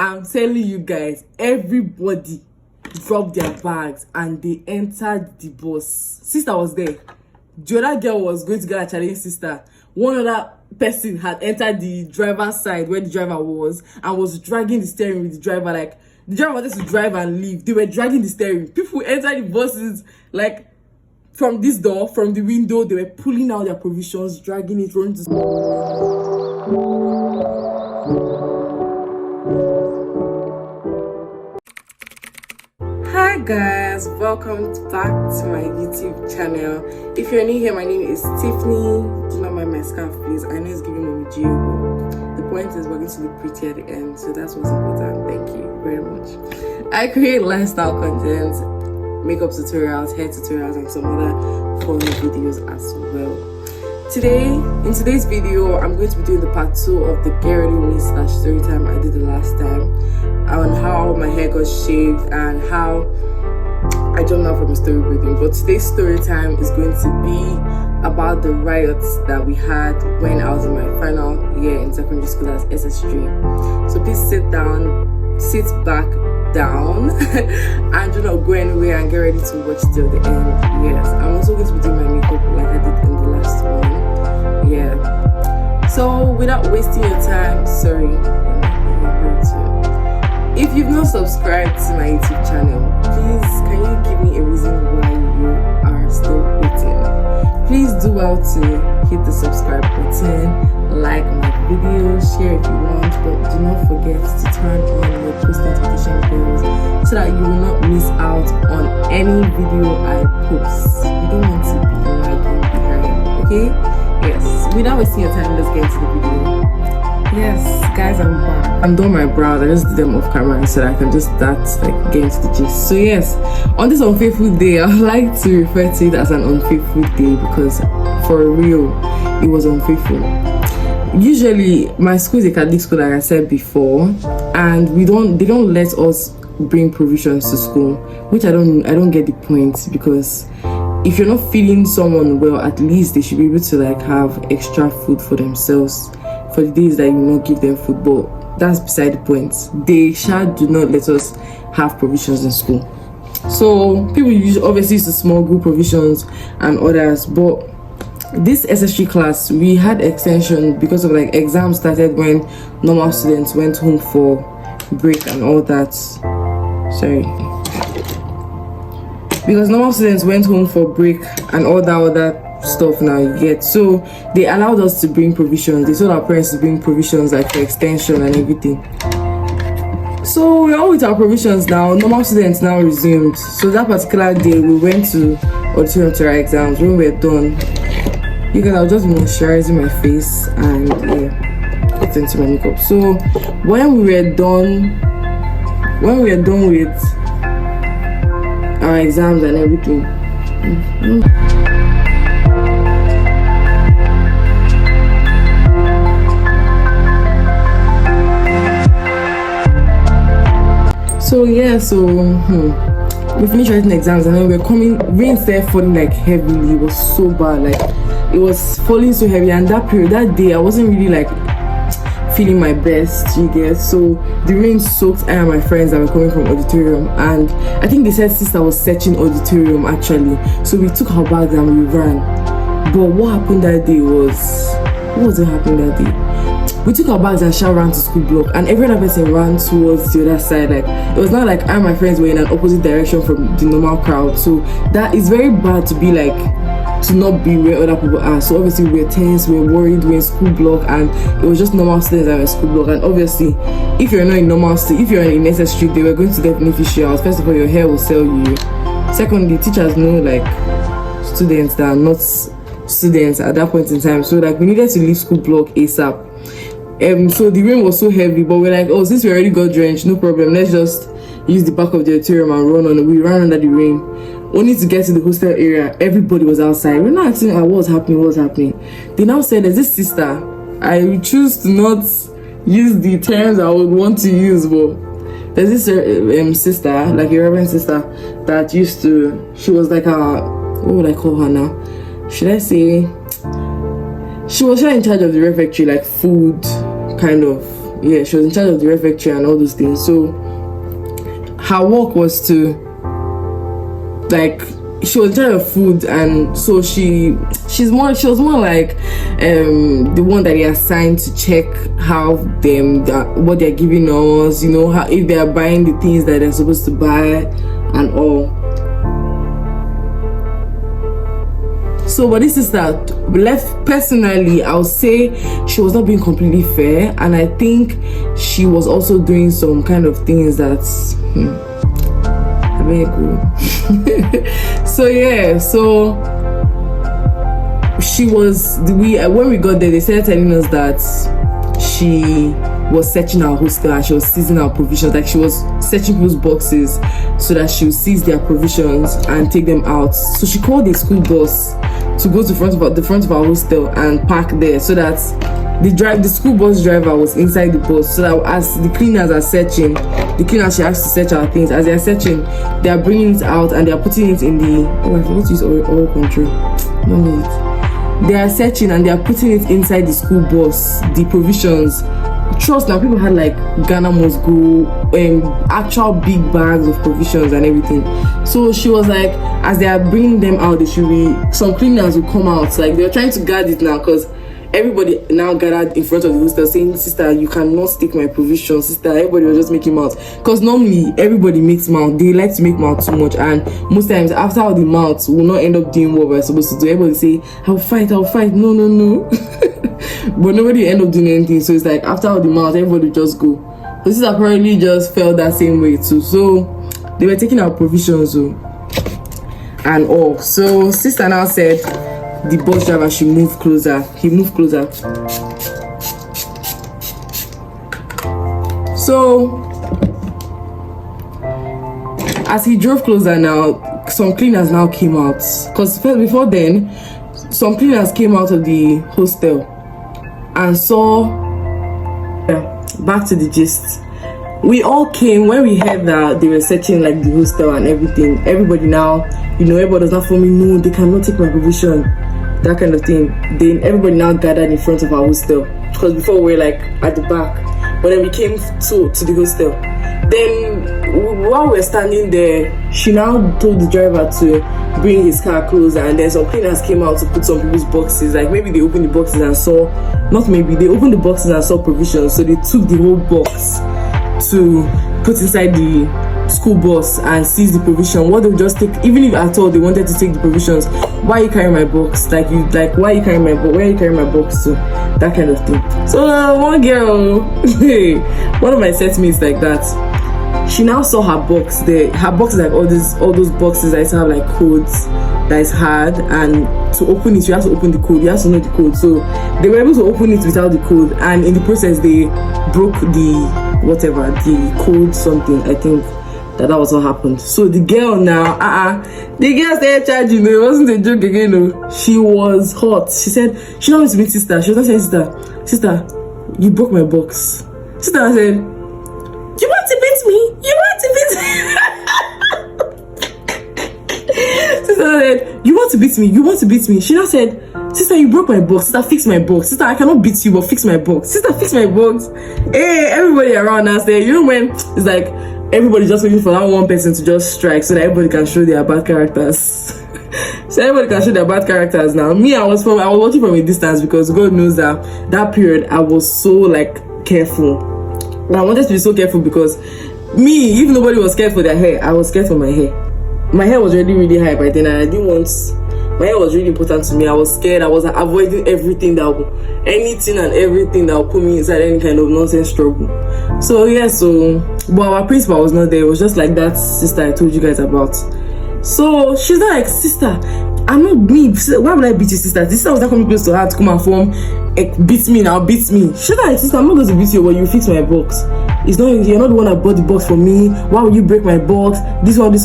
I'm telling you guys, everybody dropped their bags and they entered the bus. Sister was there. The other girl was going to get a challenge sister. One other person had entered the driver's side where the driver was and was dragging the steering with the driver. Like, the driver wanted to drive and leave. They were dragging the steering. People entered the buses, like, from this door, from the window. They were pulling out their provisions, dragging it, running to school. Hi guys, welcome back to my YouTube channel. If you're new here, my name is Tiffany. Do not mind my scarf, please. I know it's giving me geo, but the point is we're going to look pretty at the end, so that's what's important. Thank you very much. I create lifestyle content, makeup tutorials, hair tutorials, and some other fun videos as well. In today's video, I'm going to be doing the part 2 of the GRWM / Storytime I did the last time, on how my hair got shaved and how I jumped out from a storyboarding. But today's story time is going to be about the riots that we had when I was in my final year in secondary school as SS3. So please sit back down and do not go anywhere and get ready to watch till the end. Yes, I'm also going to be doing my makeup like I did in the last one. Yeah. So without wasting your time, if you've not subscribed to my YouTube channel, please can you give me a reason why you are still waiting? Please do well to hit the subscribe button, like my video, share if you want, but do not forget to turn on your post notification bells so that you will not miss out on any video I post. You don't want to be lagging behind, okay? Yes, without wasting your time, let's get into the video. Yes, guys, I'm back. I'm done my brows. I just did them off camera so that I can just start like getting to the gist. So yes, on this unfaithful day, I would like to refer to it as an unfaithful day because for real, it was unfaithful. Usually, my school is a Catholic school, like I said before, and they don't let us bring provisions to school, which I don't get the point, because if you're not feeding someone well, at least they should be able to like have extra food for themselves for the days that you will not give them food. But that's beside the point. They do not let us have provisions in school. So people obviously used to small group provisions and others, but this SS3 class, we had extension because of like exams started when normal students went home for break and all that. Because normal students went home for break and all that other stuff now you get. So they allowed us to bring provisions. They told our parents to bring provisions like for extension and everything. So we're all with our provisions now. Normal students now resumed. So that particular day we went to auditorium to write exams. When we were done, you guys, I was just moisturizing my face and yeah, get into my makeup. So when we were done with our exams and everything, we finished writing exams and then we were coming. Rain started falling like heavily. It was so bad, like it was falling so heavy, and that day I wasn't really like feeling my best, you get. So the rain soaked I and my friends that were coming from auditorium, and I think they said sister was searching auditorium actually. So we took our bags and we ran. But what happened that day was, we took our bags and Sha ran to school block, and every other person ran towards the other side. Like it was not like I and my friends were in an opposite direction from the normal crowd. So that is very bad to be like, to not be where other people are. So obviously we were tense, we were worried, we were in school block, and it was just normal students that were in school block. And obviously if you're not in normal state, if you're in SS3, they were going to get beneficiaries. First of all, your hair will sell you. Secondly, teachers know like students that are not students at that point in time. So like we needed to leave school block ASAP. So the rain was so heavy, but we're like, oh, since we already got drenched, no problem, let's just use the back of the auditorium and run on. We ran under the rain. Only to get to the hostel area, everybody was outside. We're not asking what's happening. They now said, there's this sister. I choose to not use the terms I would want to use, but there's this sister, like a reverend sister, that used to, she was like what would I call her now? Should I say, she was in charge of the refectory, like food kind of yeah, she was in charge of the refectory and all those things. So her work was to, like, she was in charge of food, and so she was more like the one that they assigned to check how what they're giving us, you know, how, if they are buying the things that they're supposed to buy and all. So, but this is that left personally, I'll say she was not being completely fair, and I think she was also doing some kind of things that very good. So yeah, so she was, when we got there, they started telling us that she was searching our hostel and she was seizing our provisions. Like, she was searching people's boxes so that she would seize their provisions and take them out. So she called a school bus to go to the front of our hostel and park there, so that the school bus driver was inside the bus, so that as the cleaners are searching, the cleaners she has to search our things. As they are searching, they are bringing it out and they are putting it in the, I forgot to use oil control. No need. They are searching and they are putting it inside the school bus, the provisions. Trust, now people had like Ghana must go, actual big bags of provisions and everything. So she was like, as they are bringing them out, there should be some cleaners will come out. Like, they were trying to guard it now, because everybody now gathered in front of the hostel saying, sister, you cannot take my provisions, sister. Everybody was just making mouth, because normally everybody makes mouth. They like to make mouth too much, and most times after all the mouths will not end up doing what we're supposed to do. Everybody say, I'll fight, no. But nobody end up doing anything. So it's like, after all the mouth, everybody just go. So this apparently just felt that same way too. So they were taking our provisions and all. So sister now said the bus driver should move closer. He moved closer. So as he drove closer now, some cleaners now came out. Because before then, some cleaners came out of the hostel and saw, back to the gist. We all came when we heard that they were searching like the hostel and everything. Everybody now, everybody was not for me, no, they cannot take my provision, that kind of thing. Then everybody now gathered in front of our hostel, because before we were like at the back, but then we came to the hostel. Then while we were standing there, she now told the driver to bring his car closer, and then some cleaners came out to put some people's boxes. Like, maybe they opened the boxes and saw, they opened the boxes and saw provisions, so they took the whole box to put inside the school bus and seize the provision. What they would just take, even if at all they wanted to take the provisions, why are you carrying my box? Why are you carrying my box? Where are you carrying my box to? That kind of thing. So one girl, one of my set mates like that, she now saw her box there. Her box is like all those boxes that have like codes that is hard, and to open it you have to open the code, you have to know the code. So they were able to open it without the code, and in the process they broke the code something. I think that was what happened. So the girl now, the girl started charging. It wasn't a joke again. No, she was hot. She said she wanted to meet sister. She was not saying, sister, you broke my box. Sister said, you want to beat me? You want to beat me? Sister said, you want to beat me? You want to beat me? She now said, sister, you broke my box. Sister, fix my box. Sister, I cannot beat you, but fix my box. Sister, fix my box. Hey, everybody around us there, when it's like everybody just waiting for that one person to just strike so that everybody can show their bad characters. So everybody can show their bad characters now. Me, I was watching from a distance, because God knows that period I was so like careful. I wanted to be so careful, because me, even nobody was scared for their hair, I was scared for my hair. My hair was already really high by then, and I didn't want. My hair was really important to me. I was scared. I was avoiding anything and everything that would put me inside any kind of nonsense trouble. So yeah, but our principal was not there. It was just like that sister I told you guys about. So she's not like, sister, I'm not me. Why would I beat your sister? The sister was not coming close to her to come and form, beat me now, beat me. She's not like, sister, I'm not going to beat you, but you fix my box. You're not the one that bought the box for me. Why would you break my box? This one.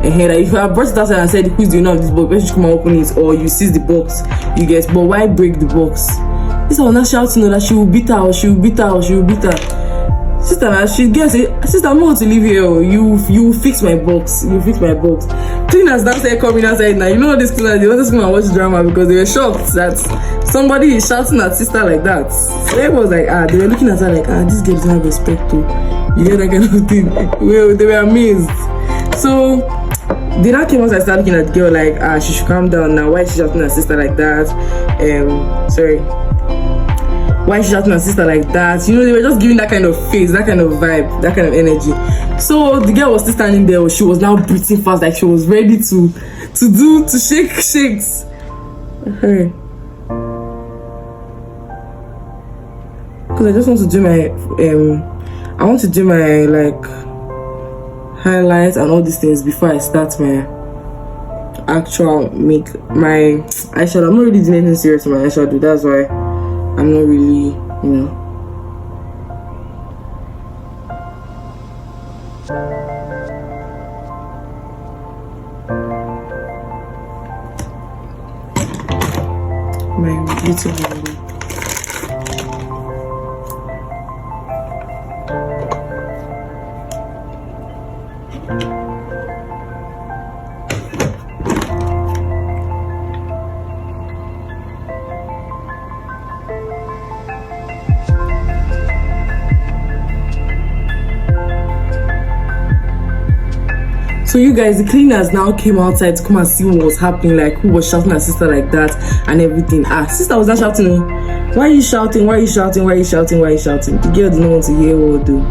And if I brought it outside and said, who's doing this box? Why should you come and open it? Or you seize the box, you guess. But why break the box? This was not shouting that she will beat her, or she will beat her, or she will beat her. Sister, now she gets it. Sister, I'm not going to leave here. Oh. You fix my box. You fix my box. Cleaners downstairs coming outside now. You know this cleaners, they wanted to come and watch drama because they were shocked that somebody is shouting at sister like that. So it was like, they were looking at her like, this girl doesn't have respect too. You get that kind of thing. Well, they were amazed. So they now came out and started looking at the girl like, she should calm down now. Why is she shouting at sister like that? Why is she shouting at sister like that? You know, they were just giving that kind of face, that kind of vibe, that kind of energy. So the girl was still standing there. She was now breathing fast, like she was ready to shake shakes. Hey. Because I just want to do my like highlights and all these things before I start my actual my eyeshadow. I'm not really doing anything serious to my eyeshadow. That's why I'm not really, you know. My beautiful lady. So you guys, the cleaners now came outside to come and see what was happening, like who was shouting at sister like that and everything. Sister was not shouting. Why are you shouting? Why are you shouting? Why are you shouting? Why are you shouting? The girl did not want to hear what we do.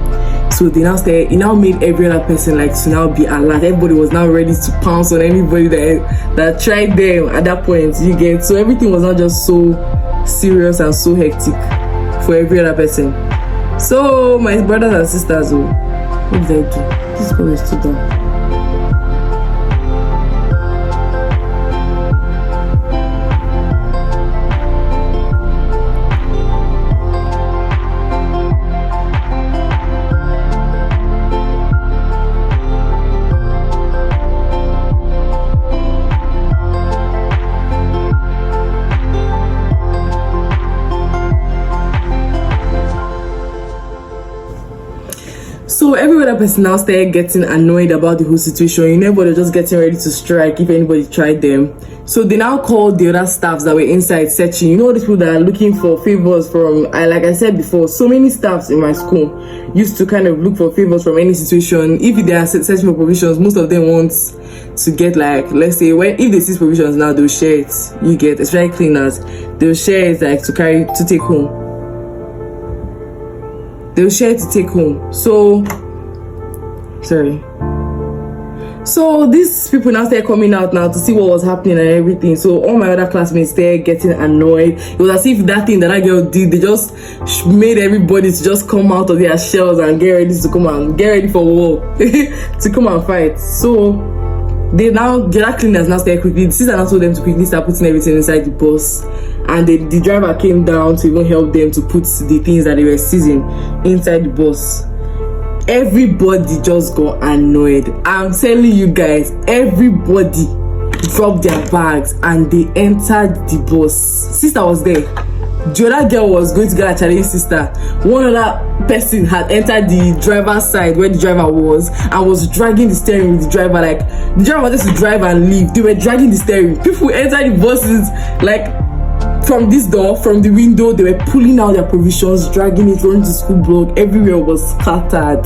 So they now started, it now made every other person like to now be alert. Everybody was now ready to pounce on anybody that tried them at that point. You get, so everything was not just so serious and so hectic for every other person. So my brothers and sisters, what did I do? This girl is too dumb. So every other person now started getting annoyed about the whole situation. Everybody was just getting ready to strike if anybody tried them. So they now called the other staffs that were inside searching. These people that are looking for favors from, like I said before, so many staffs in my school used to kind of look for favors from any situation. If they are searching for provisions, most of them want to get, like, let's say, if they see provisions now, they'll share it. You get, especially cleaners, they'll share it like to take home. They'll share it to take home. So these people now started coming out now to see what was happening and everything. So all my other classmates started getting annoyed. It was as if that thing that girl did, they just made everybody to just come out of their shells and get ready for war to come and fight. So the other cleaners now started quickly. The sister now told them to quickly start putting everything inside the bus, and the driver came down to even help them to put the things that they were seizing inside the bus. Everybody just got annoyed. I'm telling you guys, everybody dropped their bags and they entered the bus. Sister was there. The other girl was going to get a challenge sister. One other person had entered the driver's side where the driver was and was dragging the steering with the driver. Like, the driver wanted to drive and leave. They were dragging the steering. People entered the buses like from this door, from the window. They were pulling out their provisions, dragging it, running to school block. Everywhere was scattered.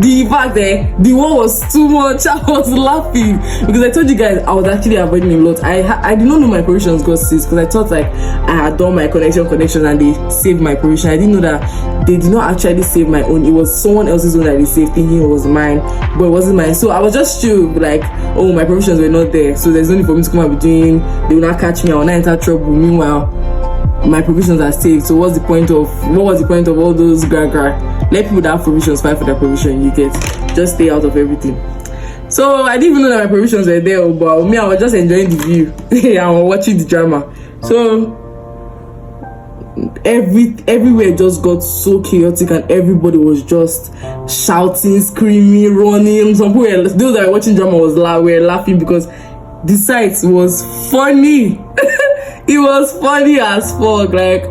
The fact that the one was too much. I was laughing because I told you guys I was actually avoiding a lot. I did not know my provisions got seized because I thought like I had done my connection and they saved my provision. I didn't know that they did not actually save my own. It was someone else's own that they saved, thinking it was mine, but it wasn't mine. So I was just chill, like, oh, my provisions were not there, so there's no need for me to come and be doing. They will not catch me. I will not enter trouble. Meanwhile, my provisions are saved. So what was the point of all those let people that have provisions fight for their provision? You get, just stay out of everything. So I didn't even know that my provisions were there, but me, I was just enjoying the view. I was watching the drama. So everywhere just got so chaotic and everybody was just shouting, screaming, running. Some people, those that were watching drama were laughing because the sight was funny. It was funny as fuck. Like,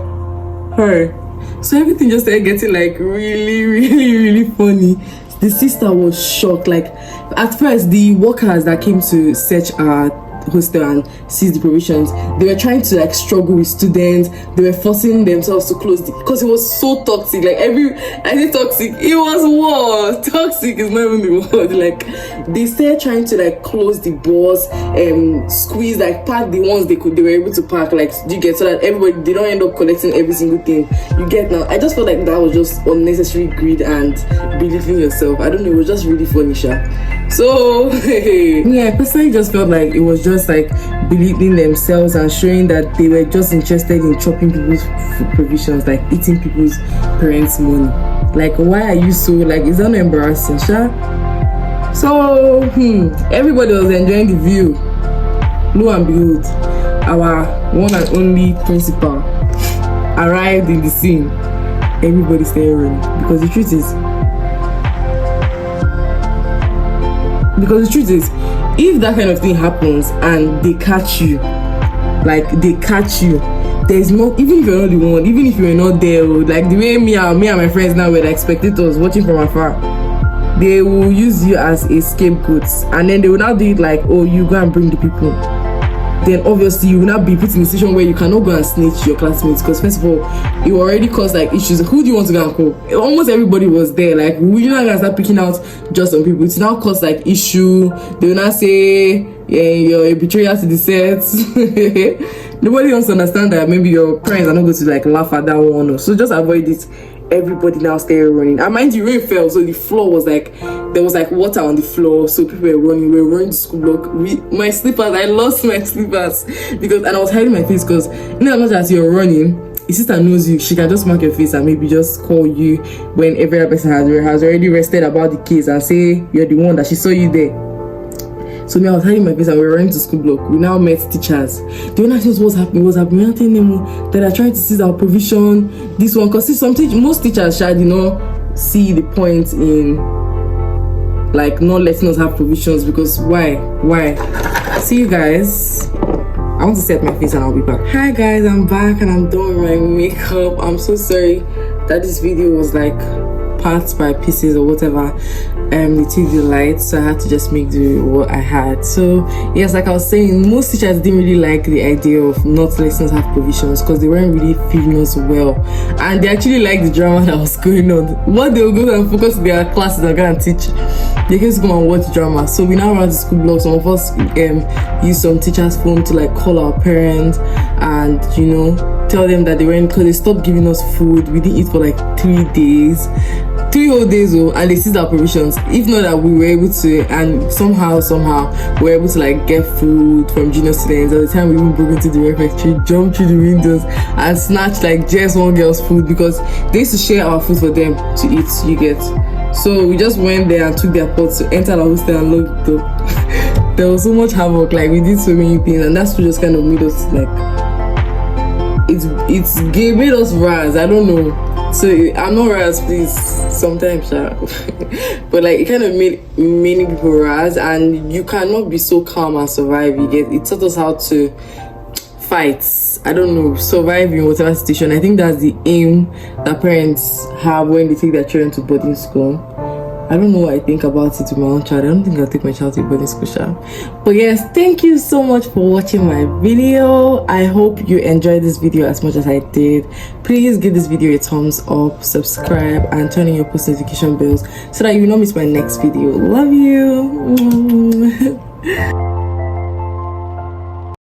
So everything just started getting like really funny. The sister was shocked. Like at first, the workers that came to search our hostel and seize the provisions, they were trying to like struggle with students. They were forcing themselves to close because it was so toxic. Like I say toxic, it was war. Toxic is not even the word. Like they started trying to like close the doors, squeeze, like pack the ones they were able to pack, like you get, so that everybody, they don't end up collecting every single thing. You get now. I just felt like that was just unnecessary greed and belittling yourself. I don't know, it was just really funny, Sha. So yeah, I personally just felt like it was just like belittling themselves and showing that they were just interested in chopping people's food provisions, like eating people's parents' money. Like, why are you so, like, is that not embarrassing, Sha? So everybody was enjoying the view. Lo and behold, our one and only principal arrived in the scene. Everybody started running because the truth is, if that kind of thing happens and they catch you, there's no, even if you're not the one, even if you're not there, like the way me and my friends now were like spectators watching from afar, they will use you as a scapegoat, and then they will now do it like, oh, you go and bring the people. Then obviously you will not be put in a situation where you cannot go and snitch your classmates, because first of all, it already caused like issues. Who do you want to go and call? Almost everybody was there. Like, we're not gonna start picking out just some people. It's now caused like issue. They will not say, yeah, you're a betrayer to the set. Nobody wants to understand that maybe your parents are not going to like laugh at that one. So just avoid it. Everybody now started running. And mind you, rain fell, so the floor was like, there was like water on the floor, so people were running. We were running to school block. My slippers, I lost my slippers because, and I was hiding my face because, you know, as much as you're running, your sister knows you. She can just mark your face and maybe just call you when every other person has already rested about the case and say you're the one that she saw you there. So me, I was hiding my face and we were running to school block. We now met teachers. They were asking us what's happening. We are telling them that are trying to seize our provision. This one, because most teachers should, you know, see the point in like not letting us have provisions, because why? See you guys. I want to set my face and I'll be back. Hi guys, I'm back and I'm done with my makeup. I'm so sorry that this video was like parts by pieces or whatever. They took the light, so I had to just make do what I had. So yes, like I was saying, most teachers didn't really like the idea of not letting us have provisions because they weren't really feeding us well, and they actually liked the drama that was going on. What they would go and focus their classes and go and teach, they just go and watch drama. So we now run to school blog. Some of us use some teachers' phone to like call our parents and, you know, tell them that they weren't, because they stopped giving us food. We didn't eat for like 3 days. 3 whole days, and they seized our provisions. If not that we were able to, and somehow we were able to like get food from junior students. At the time we even broke into the refectory, jumped through the windows and snatched like just one girl's food, because they used to share our food for them to eat, you get. So we just went there and took their pots to enter the hostel and locked it up. There was so much havoc, like we did so many things, and that's what just kind of made us like, made us rise. I don't know. So I'm not rise, please, sometimes, but like it kind of made many people rise, and you cannot be so calm and survive. You get, it taught us how to fight. I don't know, survive in whatever situation. I think that's the aim that parents have when they take their children to boarding school. I don't know what I think about it with my own child. I don't think I'll take my child to boarding school, but yes, thank you so much for watching my video. I hope you enjoyed this video as much as I did. Please give this video a thumbs up, subscribe, and turn on your post notification bells so that you will not miss my next video. Love you.